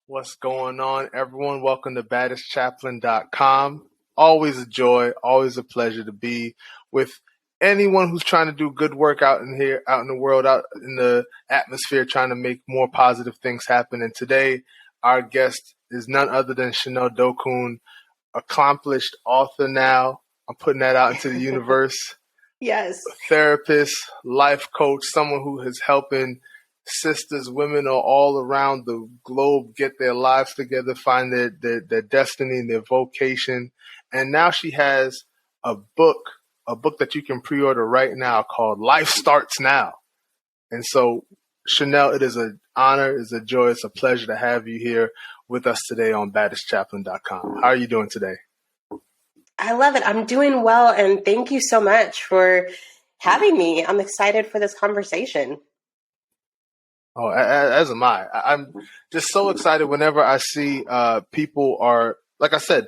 What's going on, everyone? Welcome to baddestchaplain.com. Always a joy, always a pleasure to be with anyone who's trying to do good work out in here, out in the world, out in the atmosphere, trying to make more positive things happen. And today, our guest is none other than Chanel Dokun, accomplished author now. I'm putting that out into the universe. Yes. Therapist, life coach, someone who is helping sisters, women all around the globe get their lives together, find their destiny and their vocation. And now she has a book that you can pre-order right now called Life Starts Now. And so, Chanel, it is an honor, it's a joy, it's a pleasure to have you here with us today on baddestchaplain.com. How are you doing today? I love it. I'm doing well. And thank you so much for having me. I'm excited for this conversation. Oh, as am I. I'm just so excited whenever I see people are, like I said,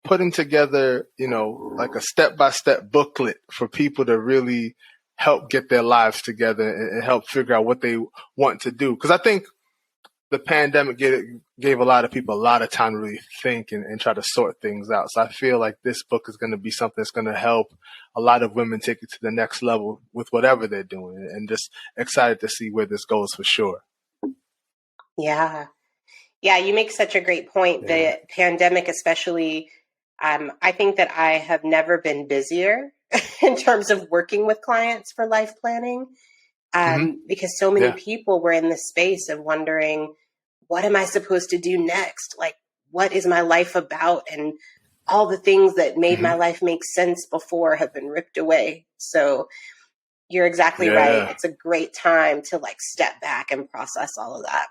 putting together, like a step-by-step booklet for people to really help get their lives together and help figure out what they want to do. Because I think the pandemic gave a lot of people a lot of time to really think and try to sort things out. So I feel like this book is going to be something that's going to help a lot of women take it to the next level with whatever they're doing, and just excited to see where this goes for sure. Yeah. Yeah, you make such a great point. Yeah. The pandemic, especially, I think that I have never been busier in terms of working with clients for life planning, because so many people were in this space of wondering, what am I supposed to do next? Like, what is my life about? And all the things that made my life make sense before have been ripped away. So you're exactly right. It's a great time to step back and process all of that.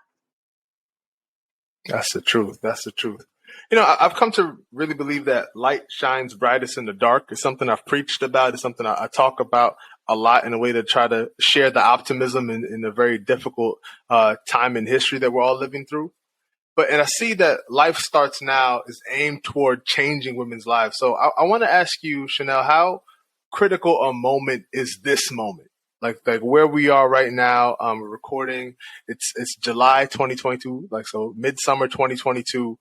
That's the truth. That's the truth. I've come to really believe that light shines brightest in the dark. It's something I've preached about. It's something I talk about a lot in a way to try to share the optimism in a very difficult time in history that we're all living through. And I see that Life Starts Now is aimed toward changing women's lives. So I want to ask you, Chanel, how critical a moment is this moment? Like where we are right now, we're recording, it's July 2022, so midsummer 2022.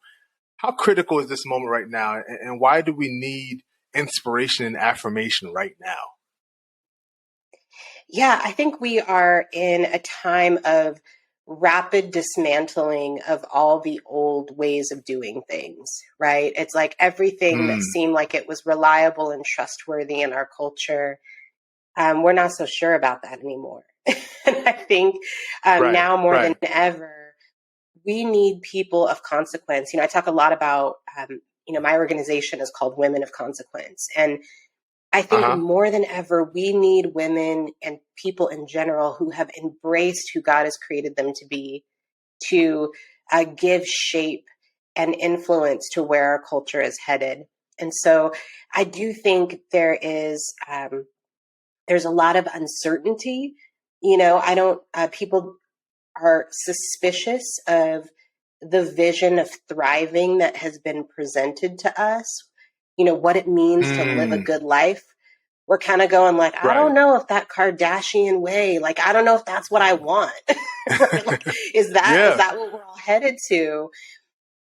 How critical is this moment right now? And why do we need inspiration and affirmation right now? Yeah, I think we are in a time of rapid dismantling of all the old ways of doing things, right? It's like everything that seemed like it was reliable and trustworthy in our culture, we're not so sure about that anymore. And I think now more than ever, we need people of consequence. I talk a lot about, my organization is called Women of Consequence. And I think more than ever, we need women and people in general who have embraced who God has created them to be, to give shape and influence to where our culture is headed. And so I do think there's a lot of uncertainty. People are suspicious of the vision of thriving that has been presented to us, what it means to live a good life. We're kind of going I don't know if that Kardashian way, I don't know if that's what I want. Is that what we're all headed to?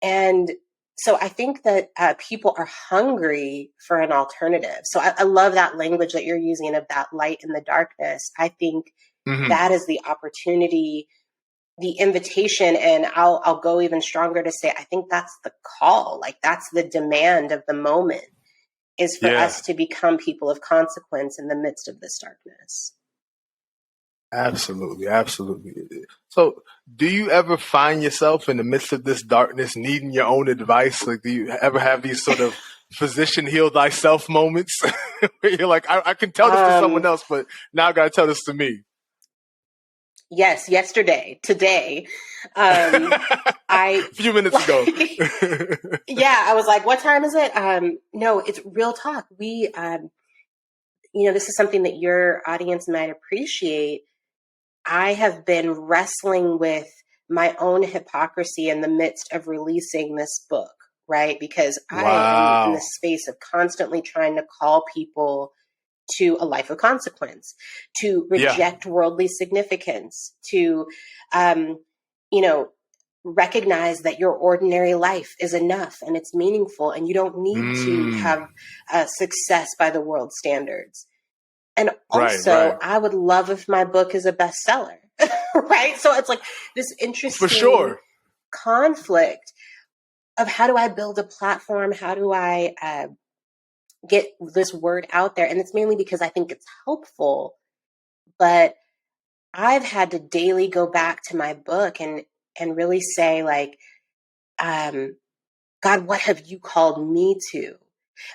And so I think that people are hungry for an alternative. So I love that language that you're using of that light in the darkness. I think that is the opportunity, the invitation, and I'll go even stronger to say, I think that's the call. That's the demand of the moment, is for us to become people of consequence in the midst of this darkness. Absolutely. Absolutely. So do you ever find yourself in the midst of this darkness needing your own advice? Do you ever have these sort of physician heal thyself moments where you're like, I can tell this to someone else, but now I got to tell this to me? Yes, today. A few minutes ago. Yeah, I was like, what time is it? No, it's real talk. We, this is something that your audience might appreciate. I have been wrestling with my own hypocrisy in the midst of releasing this book, right? Because I am in the space of constantly trying to call people to a life of consequence, to reject worldly significance, to, recognize that your ordinary life is enough and it's meaningful, and you don't need to have success by the world standards. And also, I would love if my book is a bestseller, right? So it's like this interesting for sure conflict of how do I build a platform? How do I get this word out there? And it's mainly because I think it's helpful, but I've had to daily go back to my book and really say, like, God, what have you called me to?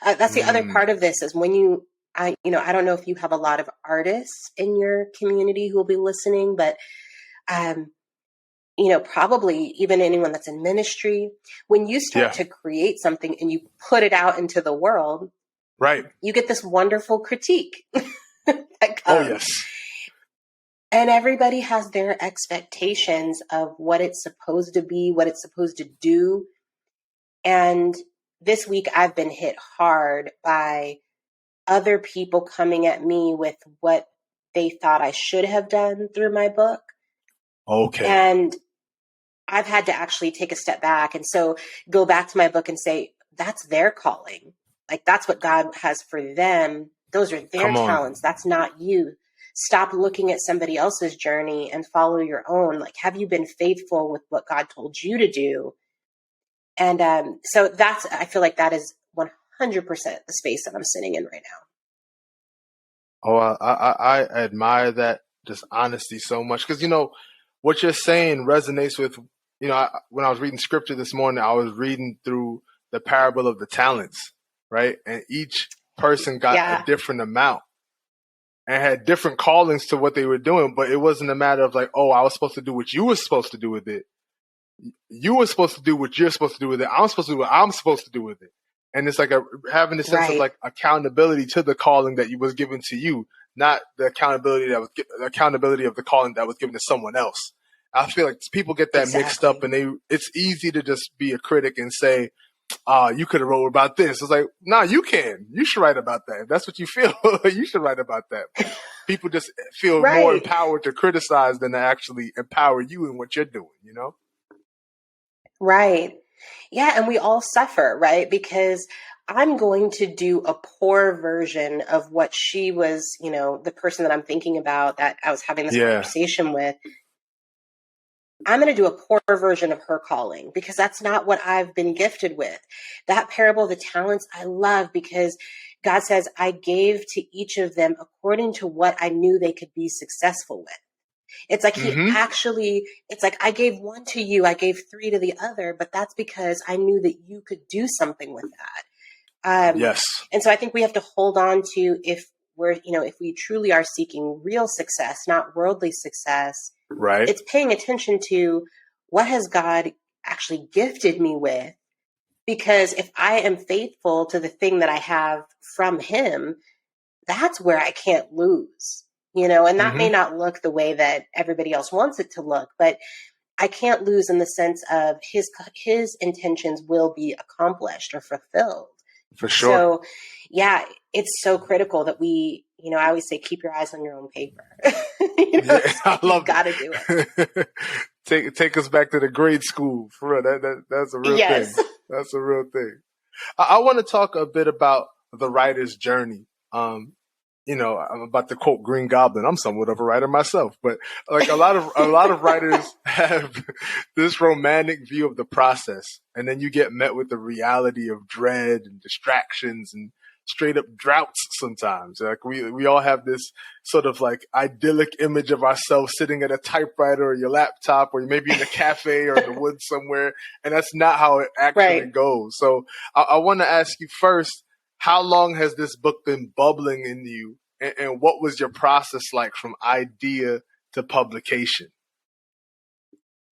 That's the other part of this is when I don't know if you have a lot of artists in your community who will be listening, but, probably even anyone that's in ministry, when you start to create something and you put it out into the world, you get this wonderful critique that comes. Oh, yes. And everybody has their expectations of what it's supposed to be, what it's supposed to do. And this week I've been hit hard by other people coming at me with what they thought I should have done through my book. Okay. And I've had to actually take a step back and so go back to my book and say, that's their calling. Like, that's what God has for them. Those are their talents. That's not you. Stop looking at somebody else's journey and follow your own. Like, have you been faithful with what God told you to do? And so I feel like that is 100% the space that I'm sitting in right now. Oh, I admire that just honesty so much. Because, what you're saying resonates with, when I was reading scripture this morning, I was reading through the parable of the talents, right? And each person got a different amount and had different callings to what they were doing. But it wasn't a matter of like, oh, I was supposed to do what you were supposed to do with it. You were supposed to do what you're supposed to do with it. I'm supposed to do what I'm supposed to do with it. And it's like having a sense of like accountability to the calling that was given to you, not the accountability of the calling that was given to someone else. I feel like people get that mixed up, and it's easy to just be a critic and say, you could have wrote about this. It's like, nah, you can. You should write about that. If that's what you feel, you should write about that. People just feel more empowered to criticize than to actually empower you in what you're doing, Right. Yeah. And we all suffer, right? Because I'm going to do a poor version of what she was, the person that I'm thinking about that I was having this conversation with. I'm going to do a poor version of her calling because that's not what I've been gifted with. That parable of the talents I love because God says, I gave to each of them according to what I knew they could be successful with. It's like it's like I gave one to you, I gave 3 to the other, but that's because I knew that you could do something with that. And so I think we have to hold on to if we truly are seeking real success, not worldly success, right? It's paying attention to what has God actually gifted me with, because if I am faithful to the thing that I have from Him, that's where I can't lose. And that may not look the way that everybody else wants it to look, but I can't lose in the sense of his intentions will be accomplished or fulfilled. For sure. So, yeah, it's so critical that we, I always say, keep your eyes on your own paper. I love got to do it. Take us back to the grade school. For real, that's a real thing. That's a real thing. I want to talk a bit about the writer's journey. I'm about to quote Green Goblin. I'm somewhat of a writer myself, but like a lot of writers have this romantic view of the process, and then you get met with the reality of dread and distractions and straight up droughts sometimes. Like we all have this sort of like idyllic image of ourselves sitting at a typewriter or your laptop, or maybe in a cafe or in the woods somewhere, and that's not how it actually goes. So I want to ask you first, how long has this book been bubbling in you, and what was your process like from idea to publication?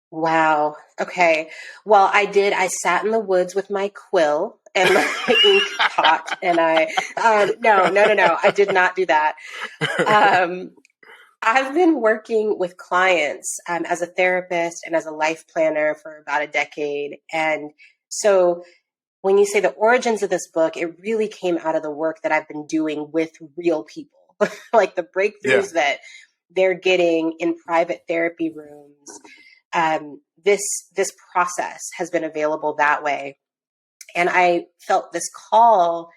Wow. Okay. Well, I sat in the woods with my quill and my ink pot, and no. I did not do that. I've been working with clients as a therapist and as a life planner for about a decade. And so when you say the origins of this book, it really came out of the work that I've been doing with real people, like the breakthroughs that they're getting in private therapy rooms, this process has been available that way. And I felt this call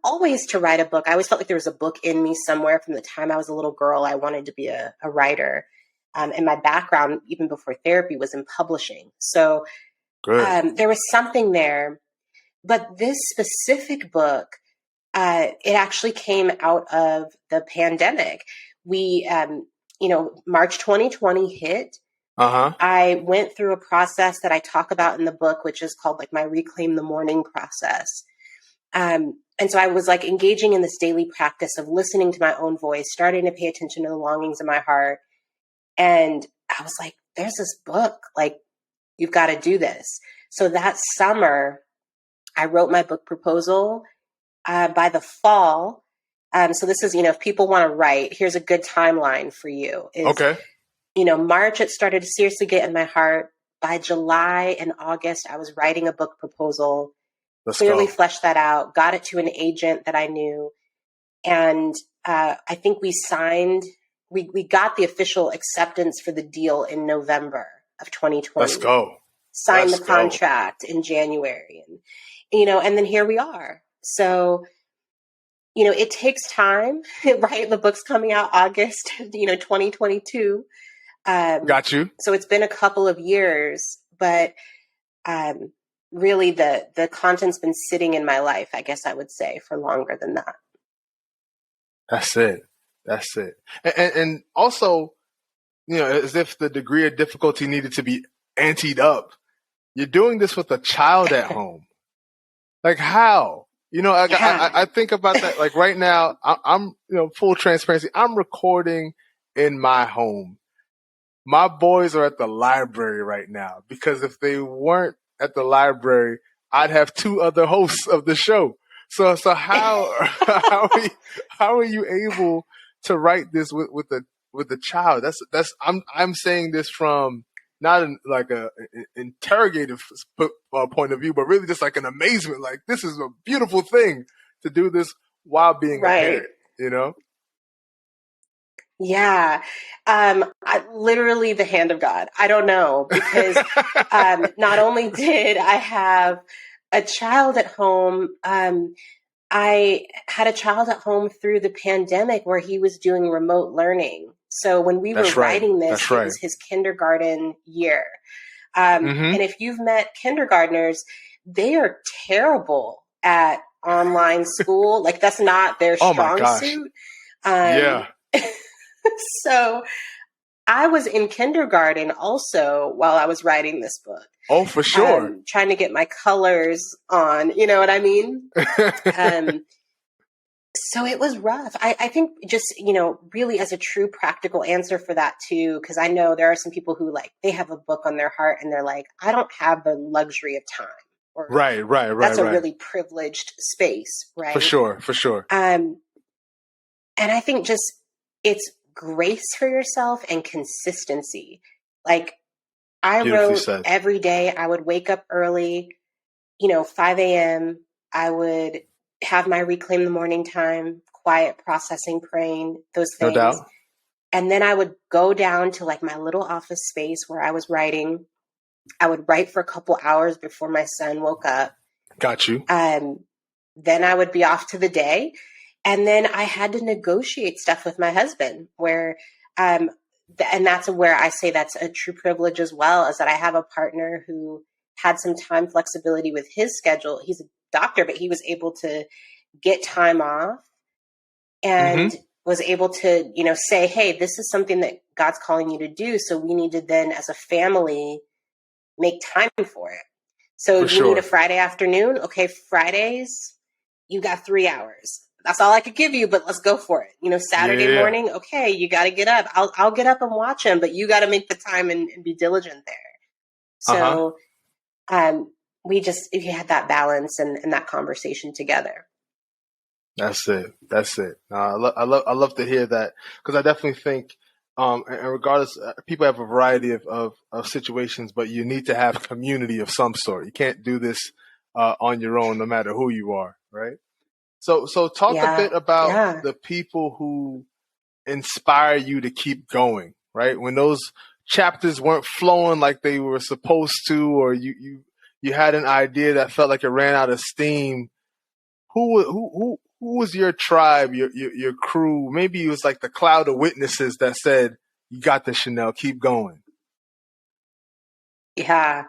always to write a book. I always felt like there was a book in me somewhere from the time I was a little girl. I wanted to be a writer. And my background, even before therapy, was in publishing. So there was something there. But this specific book, it actually came out of the pandemic. We, March 2020 hit. I went through a process that I talk about in the book, which is called like my Reclaim the Morning process. And so I was like engaging in this daily practice of listening to my own voice, starting to pay attention to the longings of my heart. And I was like, there's this book, like, you've got to do this. So that summer, I wrote my book proposal. By the fall, so this is, if people want to write, here's a good timeline for you. March, it started to seriously get in my heart. By July and August, I was writing a book proposal. Clearly fleshed that out, got it to an agent that I knew. And I think we signed, we got the official acceptance for the deal in November of 2020. Let's go. Signed the contract in January. And then here we are. So, it takes time, right? The book's coming out August, 2022. Got you. So it's been a couple of years, but really the content's been sitting in my life, I guess I would say, for longer than that. That's it. And also, as if the degree of difficulty needed to be anteed up, you're doing this with a child at home. Like how? I think about that. Like right now, I'm full transparency. I'm recording in my home. My boys are at the library right now because if they weren't at the library, I'd have two other hosts of the show. So how are you able to write this with the child? I'm saying this from not like a interrogative point of view, but really just like an amazement. Like this is a beautiful thing to do this while being a parent. Yeah. Literally the hand of God. I don't know, because not only did I have a child at home, I had a child at home through the pandemic where he was doing remote learning. So when we were writing this, it was his kindergarten year. And if you've met kindergartners, they are terrible at online school. Like that's not their strong suit. So I was in kindergarten also while I was writing this book. Oh, for sure. Trying to get my colors on, you know what I mean? So it was rough. I think just, really as a true practical answer for that too, because I know there are some people who they have a book on their heart and they're like, I don't have the luxury of time. Or, right. That's a really privileged space, right? For sure. And I think just it's grace for yourself and consistency. Like I wrote every day. I would wake up early, 5 a.m. I would have my Reclaim the Morning time, quiet, processing, praying, those things. No doubt. And then I would go down to my little office space where I was writing. I would write for a couple hours before my son woke up. Got you. Then I would be off to the day. And then I had to negotiate stuff with my husband where, and that's where I say that's a true privilege as well, is that I have a partner who had some time flexibility with his schedule. He's a doctor, but he was able to get time off and was able to, say, hey, this is something that God's calling you to do. So we need to then as a family make time for it. So need a Friday afternoon. Okay. Fridays, you got 3 hours. That's all I could give you, but let's go for it. Saturday morning. Okay. You got to get up. I'll get up and watch him, but you got to make the time and be diligent there. So, we had that balance and that conversation together. That's it. I love to hear that, because I definitely think, and regardless, people have a variety of situations, but you need to have community of some sort. You can't do this on your own, no matter who you are, right? So talk a bit about the people who inspire you to keep going, right? When those chapters weren't flowing like they were supposed to, or you had an idea that felt like it ran out of steam, who was your tribe, your crew? Maybe it was like the cloud of witnesses that said, "You got this, Chanel. Keep going." Yeah.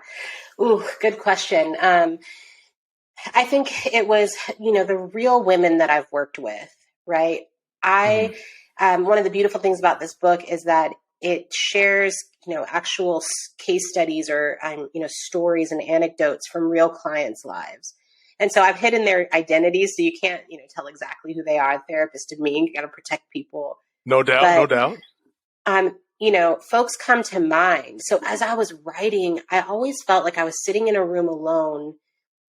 Ooh, good question. I think it was, the real women that I've worked with, right? One of the beautiful things about this book is that it shares, actual case studies or, stories and anecdotes from real clients' lives. And so I've hidden their identities, so you can't, tell exactly who they are. Therapist and me, you got to protect people. No doubt, but, no doubt. Folks come to mind. So as I was writing, I always felt like I was sitting in a room alone,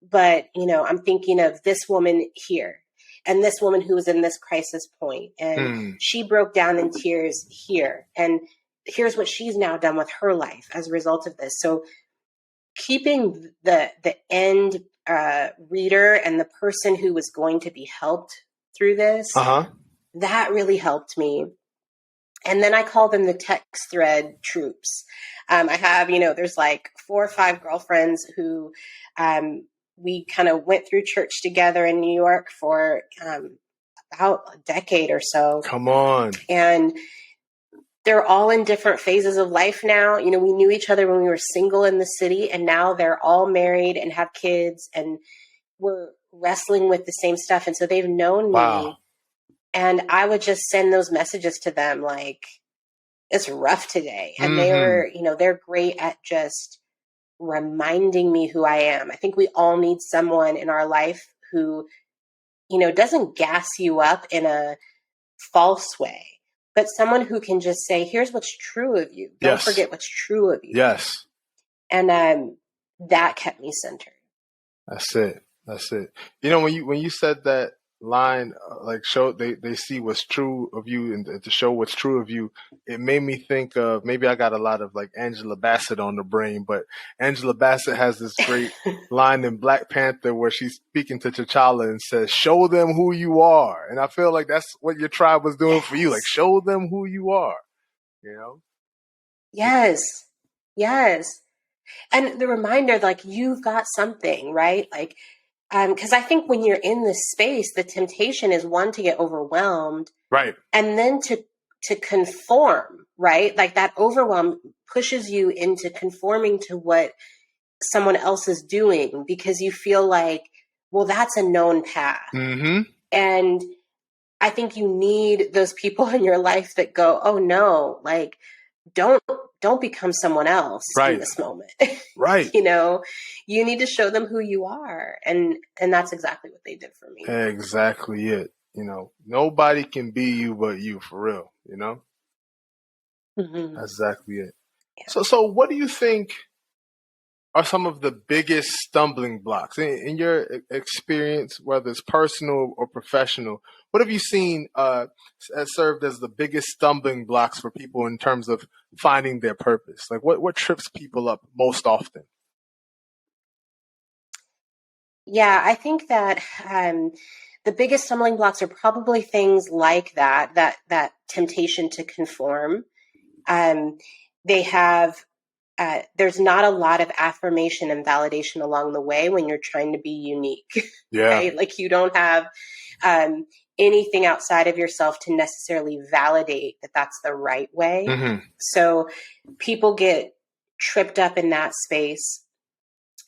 but, I'm thinking of this woman here and this woman who was in this crisis point, and she broke down in tears here. And here's what she's now done with her life as a result of this. So keeping the end reader and the person who was going to be helped through this, that really helped me. And then I call them the text thread troops. I have, there's like 4 or 5 girlfriends who we kind of went through church together in New York for about a decade or so. Come on. And they're all in different phases of life now. We knew each other when we were single in the city, and now they're all married and have kids, and we're wrestling with the same stuff. And so they've known me. And I would just send those messages to them like, it's rough today. And they were, they're great at just reminding me who I am. I think we all need someone in our life who, doesn't gas you up in a false way, but someone who can just say, here's what's true of you. Don't forget what's true of you. Yes. And that kept me centered. That's it. When you said that line, like they see what's true of you, and to show what's true of you, it made me think of, maybe I got a lot of like Angela Bassett on the brain, but Angela Bassett has this great line in Black Panther where she's speaking to T'Challa and says, "Show them who you are." And I feel like that's what your tribe was doing for you, like show them who you are. Yes. And the reminder, like, you've got something, right? Like, because I think when you're in this space, the temptation is, one, to get overwhelmed, right, and then to conform, right? Like that overwhelm pushes you into conforming to what someone else is doing, because you feel like, well, that's a known path. And I think you need those people in your life that go, oh no, like, don't become someone else in this moment. Right. You need to show them who you are. And that's exactly what they did for me. Exactly it. Nobody can be you but you, for real, That's exactly it. Yeah. So what do you think are some of the biggest stumbling blocks in your experience, whether it's personal or professional? What have you seen has served as the biggest stumbling blocks for people in terms of finding their purpose? Like what trips people up most often? Yeah, I think that the biggest stumbling blocks are probably things like that temptation to conform. They have there's not a lot of affirmation and validation along the way when you're trying to be unique. Yeah. Right? Like you don't have anything outside of yourself to necessarily validate that that's the right way. So people get tripped up in that space.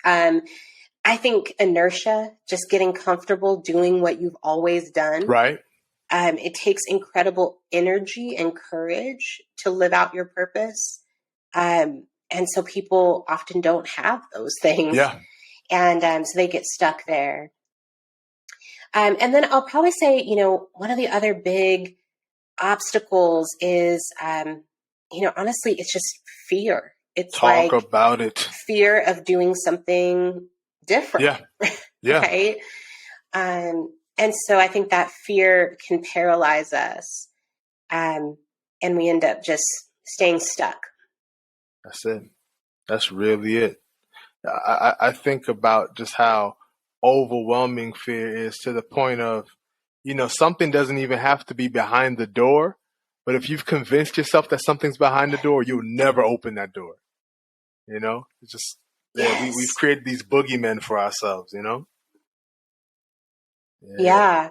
I think inertia, just getting comfortable doing what you've always done. Right. It takes incredible energy and courage to live out your purpose. And so people often don't have those things. Yeah. And so they get stuck there. And then I'll probably say, one of the other big obstacles is, honestly, it's just fear. It's Talk about it. Fear of doing something different. Yeah. Right. And so I think that fear can paralyze us. And we end up just staying stuck. That's it. That's really it. I think about just how overwhelming fear is, to the point of, something doesn't even have to be behind the door, But if you've convinced yourself that something's behind the door, you'll never open that door. You know, it's just, Yes. we've created these boogeymen for ourselves, you know? Yeah.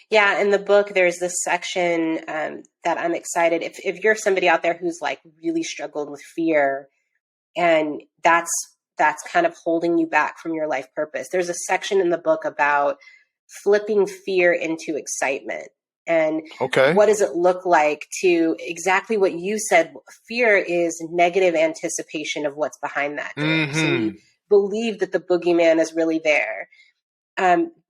Yeah. In the book, there's this section that I'm excited. If you're somebody out there who's like really struggled with fear and that's kind of holding you back from your life purpose, there's a section in the book about flipping fear into excitement. And what does it look like to exactly what you said? Fear is negative anticipation of what's behind that door. Mm-hmm. So we believe that the boogeyman is really there.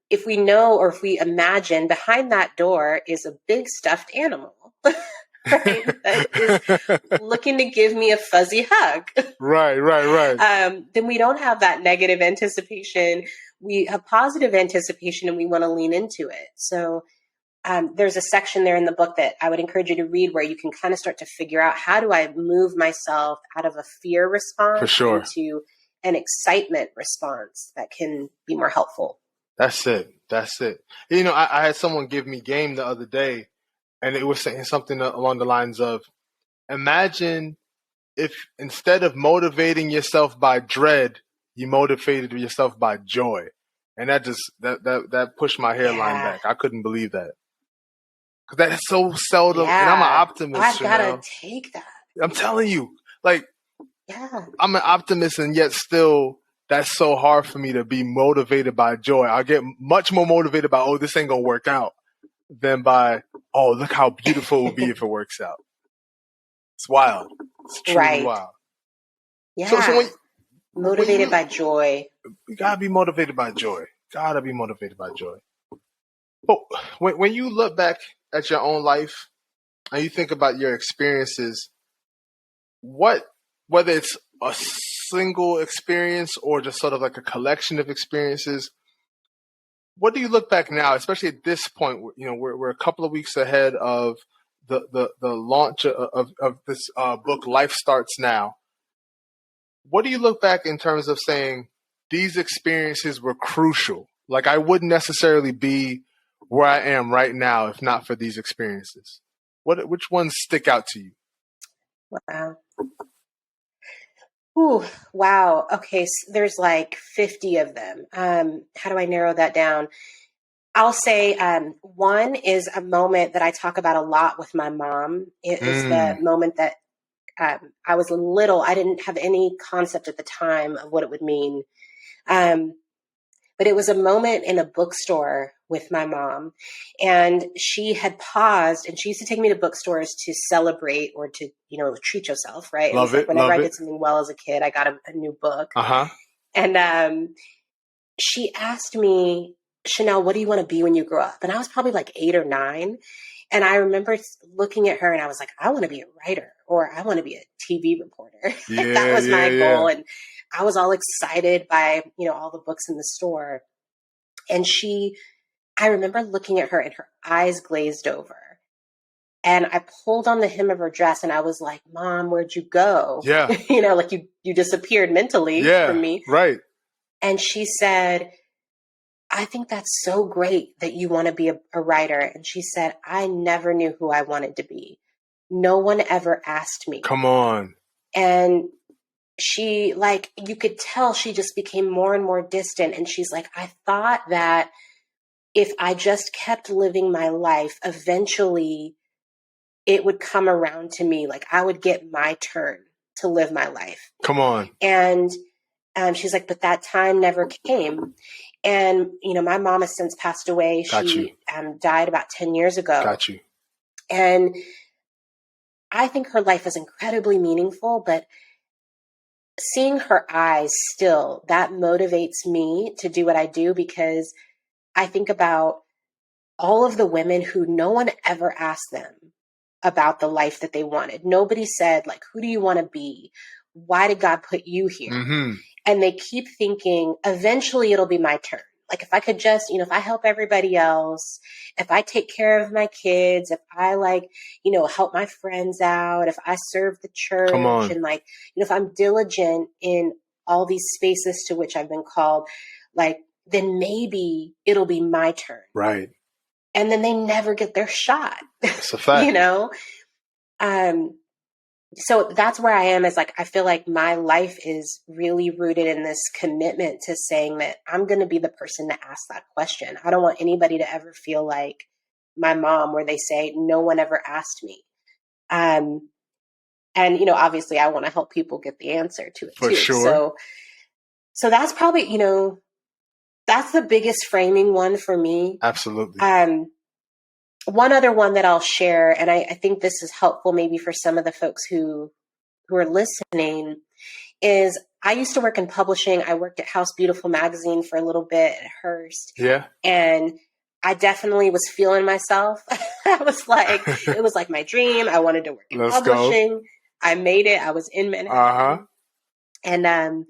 If we know, or if we imagine behind that door is a big stuffed animal, right? That is looking to give me a fuzzy hug. Right. Then we don't have that negative anticipation. We have positive anticipation and we want to lean into it. So there's a section there in the book that I would encourage you to read where you can kind of start to figure out, how do I move myself out of a fear response into an excitement response that can be more helpful. That's it. You know, I had someone give me game the other day, and it was saying something along the lines of, imagine if instead of motivating yourself by dread, you motivated yourself by joy. And that pushed my hairline back. I couldn't believe that. Because that's so seldom. And I'm an optimist. I've got to take that. I'm telling you, like, I'm an optimist, and yet still, that's so hard for me to be motivated by joy. I get much more motivated by, oh, this ain't going to work out, than by, oh, look how beautiful it will be if it works out. It's wild. It's truly wild. Yeah. So motivated by joy. You got to be motivated by joy. But when you look back at your own life and you think about your experiences, whether it's a single experience or just sort of like a collection of experiences, what do you look back now, especially at this point? You know, we're a couple of weeks ahead of the launch of this book, Life Starts Now. What do you look back in terms of saying these experiences were crucial? Like, I wouldn't necessarily be where I am right now if not for these experiences. Which ones stick out to you? Wow. Ooh, wow. Okay, so there's like 50 of them. How do I narrow that down? I'll say one is a moment that I talk about a lot with my mom. It is the moment that I was little. I didn't have any concept at the time of what it would mean. But it was a moment in a bookstore with my mom, and she had paused, and she used to take me to bookstores to celebrate or to, treat yourself. Right. Love it. Whenever I did something well as a kid, I got a new book. And she asked me, Chanel, what do you want to be when you grow up? And I was probably like 8 or 9. And I remember looking at her and I was like, I want to be a writer, or I want to be a TV reporter. That was my goal. And I was all excited by, all the books in the store. And I remember looking at her and her eyes glazed over. And I pulled on the hem of her dress and I was like, Mom, where'd you go? Yeah. Like you disappeared mentally from me. Right. And she said, I think that's so great that you want to be a writer. And she said, I never knew who I wanted to be. No one ever asked me. Come on. And she, you could tell she just became more and more distant. And she's like, I thought that if I just kept living my life, eventually it would come around to me. Like I would get my turn to live my life. Come on. And she's like, but that time never came. And, my mom has since passed away. She died about 10 years ago. Got you. And I think her life is incredibly meaningful, but seeing her eyes still, that motivates me to do what I do, because I think about all of the women who no one ever asked them about the life that they wanted. Nobody said, who do you want to be? Why did God put you here? Mm-hmm. And they keep thinking, eventually it'll be my turn. If I could just, if I help everybody else, if I take care of my kids, if I help my friends out, if I serve the church, and if I'm diligent in all these spaces to which I've been called, then maybe it'll be my turn. Right. And then they never get their shot. It's a fact. So that's where I am, is like, I feel like my life is really rooted in this commitment to saying that I'm going to be the person to ask that question. I don't want anybody to ever feel like my mom, where they say, no one ever asked me. And, obviously I want to help people get the answer to it For too. sure. So that's probably, that's the biggest framing one for me. Absolutely. One other one that I'll share, and I think this is helpful maybe for some of the folks who are listening, is I used to work in publishing. I worked at House Beautiful magazine for a little bit at Hearst. Yeah. And I definitely was feeling myself. I was like, it was like my dream. I wanted to work in publishing. I made it. I was in Manhattan. And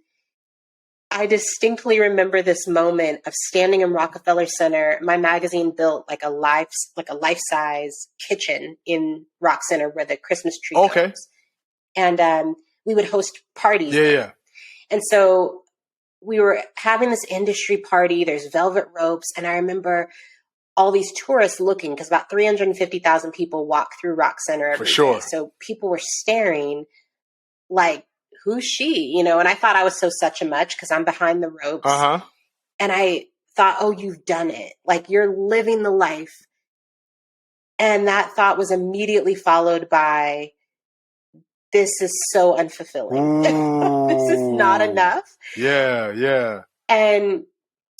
I distinctly remember this moment of standing in Rockefeller Center. My magazine built like a life-size kitchen in Rock Center where the Christmas tree goes. And we would host parties. Yeah. And so we were having this industry party. There's velvet ropes. And I remember all these tourists looking, because about 350,000 people walk through Rock Center every day. So people were staring like, who's she? And I thought I was so such a much because I'm behind the ropes. And I thought, oh, you've done it. Like, you're living the life. And that thought was immediately followed by, this is so unfulfilling. This is not enough. Yeah. And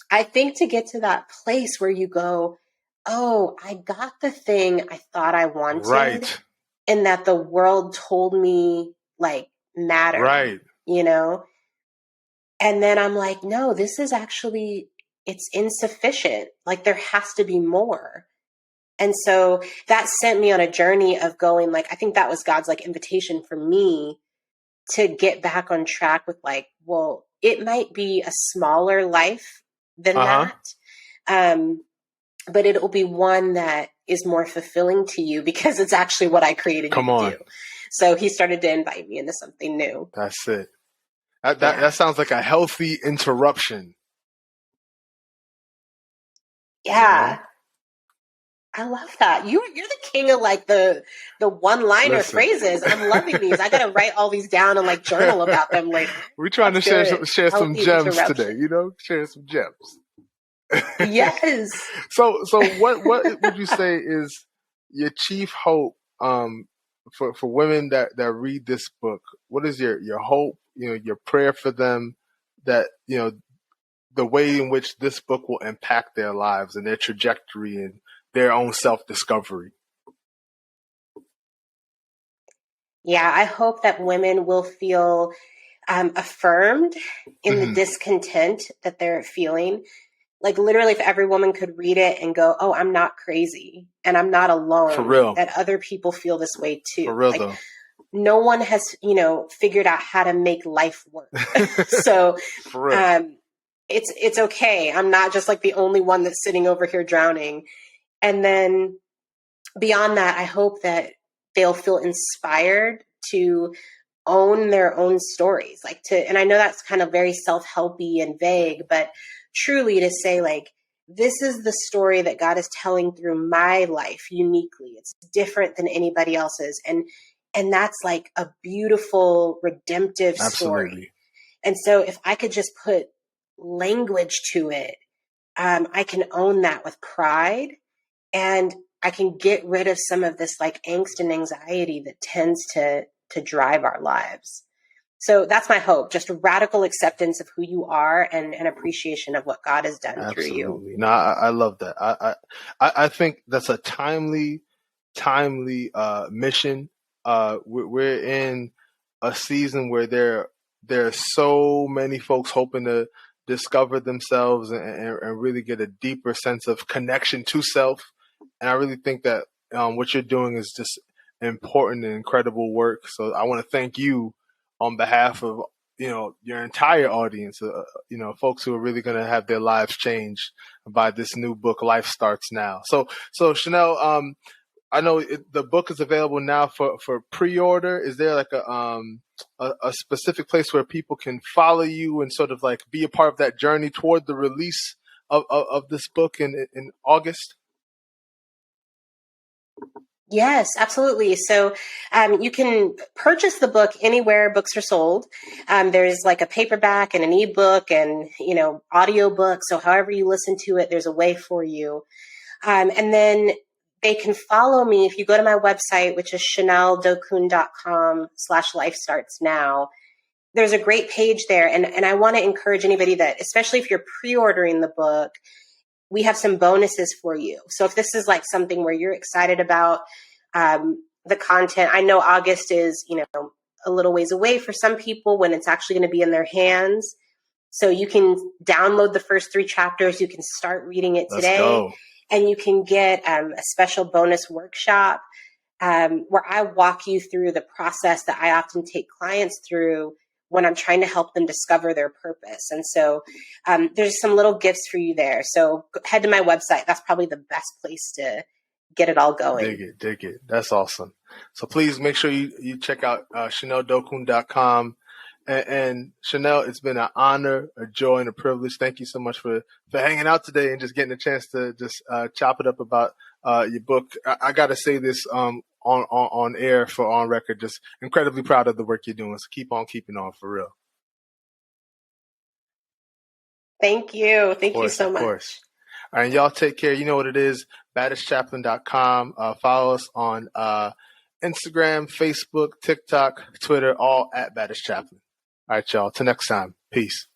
I think to get to that place where you go, oh, I got the thing I thought I wanted. Right. And that the world told me like mattered. Right. And then I'm like, no, this is actually, it's insufficient. Like, there has to be more. And so that sent me on a journey of going, like, I think that was God's like invitation for me to get back on track with like, well, it might be a smaller life than that. But it'll be one that is more fulfilling to you because it's actually what I created you to do. So he started to invite me into something new. That's it. That sounds like a healthy interruption. Yeah. I love that. You're the king of like the one-liner phrases. I'm loving these. I gotta write all these down and like journal about them later. We're trying to share some gems today, share some gems. Yes. So what would you say is your chief hope for women that read this book? What is your hope, your prayer for them, that the way in which this book will impact their lives and their trajectory and their own self-discovery? Yeah, I hope that women will feel affirmed in the discontent that they're feeling. Like, literally, if every woman could read it and go, oh, I'm not crazy and I'm not alone. For real. That other people feel this way too. For real, like, though. No one has, figured out how to make life work. So For real. It's okay. I'm not just like the only one that's sitting over here drowning. And then beyond that, I hope that they'll feel inspired to own their own stories. And I know that's kind of very self-helpy and vague, but truly to say like, this is the story that God is telling through my life uniquely. It's different than anybody else's. And that's like a beautiful, redemptive story. And so if I could just put language to it, I can own that with pride, and I can get rid of some of this like angst and anxiety that tends to drive our lives. So that's my hope, just a radical acceptance of who you are and an appreciation of what God has done through you. No, I love that. I think that's a timely mission. We're in a season where there are so many folks hoping to discover themselves and really get a deeper sense of connection to self. And I really think that what you're doing is just important and incredible work. So I want to thank you on behalf of your entire audience. Folks who are really going to have their lives changed by this new book, Life Starts Now. So Chanel, I know the book is available now for pre-order. Is there like a specific place where people can follow you and sort of like be a part of that journey toward the release of this book in August? Yes, absolutely. So you can purchase the book anywhere books are sold. There's like a paperback and an ebook and, audiobook. So however you listen to it, there's a way for you. And then they can follow me if you go to my website, which is chaneldokun.com/life starts now. There's a great page there. And I want to encourage anybody that, especially if you're pre-ordering the book, we have some bonuses for you. So if this is like something where you're excited about the content, I know August is, a little ways away for some people when it's actually going to be in their hands. So you can download the first 3 chapters. You can start reading it today. And you can get a special bonus workshop where I walk you through the process that I often take clients through when I'm trying to help them discover their purpose. And so there's some little gifts for you there. So head to my website. That's probably the best place to get it all going. Dig it. That's awesome. So please make sure you check out ChanelDokun.com. And Chanel, it's been an honor, a joy, and a privilege. Thank you so much for hanging out today and just getting a chance to just chop it up about your book. I got to say this on air for on record. Just incredibly proud of the work you're doing. So keep on keeping on, for real. Thank you. Thank you so much. Of course. All right, y'all take care. You know what it is. BaddestChaplain.com. Follow us on Instagram, Facebook, TikTok, Twitter, all at Baddest Chaplain. All right, y'all. Till next time. Peace.